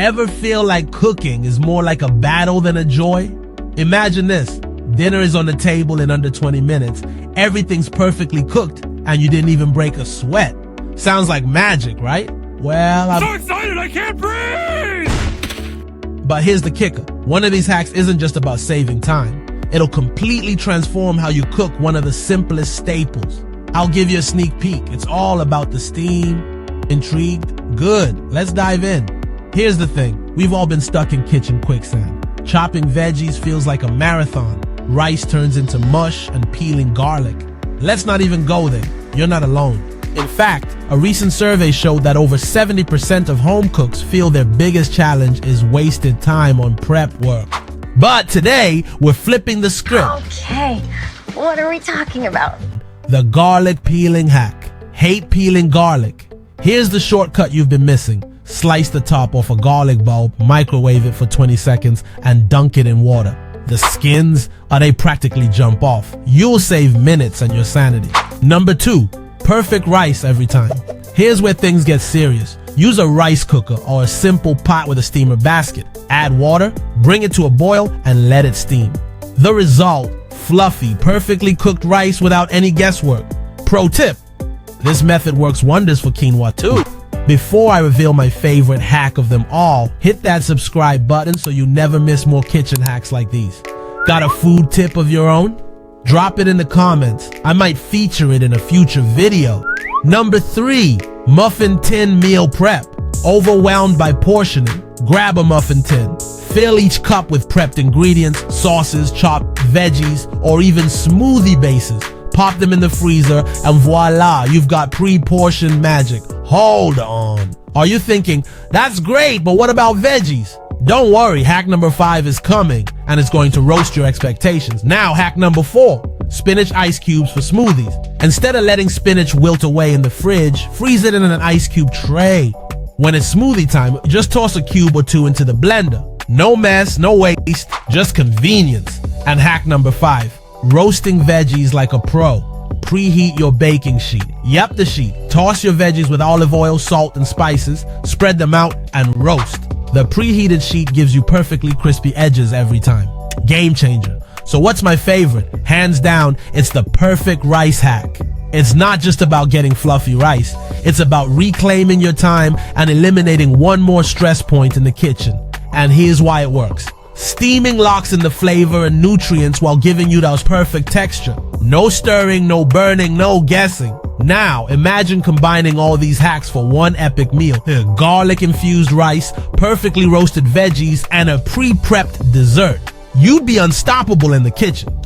Ever feel like cooking is more like a battle than a joy? Imagine this. Dinner is on the table in under 20 minutes. Everything's perfectly cooked and you didn't even break a sweat. Sounds like magic, right? Well, I'm so excited I can't breathe! But here's the kicker. One of these hacks isn't just about saving time. It'll completely transform how you cook one of the simplest staples. I'll give you a sneak peek. It's all about the steam. Intrigued? Good. Let's dive in. Here's the thing. We've all been stuck in kitchen quicksand. Chopping veggies feels like a marathon. Rice turns into mush and peeling garlic. Let's not even go there. You're not alone. In fact, a recent survey showed that over 70% of home cooks feel their biggest challenge is wasted time on prep work. But today, we're flipping the script. Okay, what are we talking about? The garlic peeling hack. Hate peeling garlic. Here's the shortcut you've been missing. Slice the top off a garlic bulb, microwave it for 20 seconds, and dunk it in water. The skins, they practically jump off. You'll save minutes and your sanity. Number 2, perfect rice every time. Here's where things get serious. Use a rice cooker or a simple pot with a steamer basket. Add water, bring it to a boil, and let it steam. The result, fluffy, perfectly cooked rice without any guesswork. Pro tip, this method works wonders for quinoa too. Before I reveal my favorite hack of them all, hit that subscribe button so you never miss more kitchen hacks like these. Got a food tip of your own? Drop it in the comments. I might feature it in a future video. Number 3, muffin tin meal prep. Overwhelmed by portioning? Grab a muffin tin. Fill each cup with prepped ingredients, sauces, chopped veggies, or even smoothie bases. Pop them in the freezer and voila, you've got pre-portioned magic. Hold on. Are you thinking, that's great, but what about veggies? Don't worry, hack number 5 is coming and it's going to roast your expectations. Now, hack number 4, spinach ice cubes for smoothies. Instead of letting spinach wilt away in the fridge, freeze it in an ice cube tray. When it's smoothie time, just toss a cube or 2 into the blender. No mess, no waste, just convenience. And hack number 5, roasting veggies like a pro. Preheat your baking sheet. Yep, the sheet. Toss your veggies with olive oil, salt, and spices. Spread them out and roast. The preheated sheet gives you perfectly crispy edges every time. Game changer. So what's my favorite? Hands down, it's the perfect rice hack. It's not just about getting fluffy rice. It's about reclaiming your time and eliminating one more stress point in the kitchen. And here's why it works. Steaming locks in the flavor and nutrients while giving you that perfect texture. No stirring, no burning, no guessing. Now, imagine combining all these hacks for one epic meal. Garlic-infused rice, perfectly roasted veggies, and a pre-prepped dessert. You'd be unstoppable in the kitchen.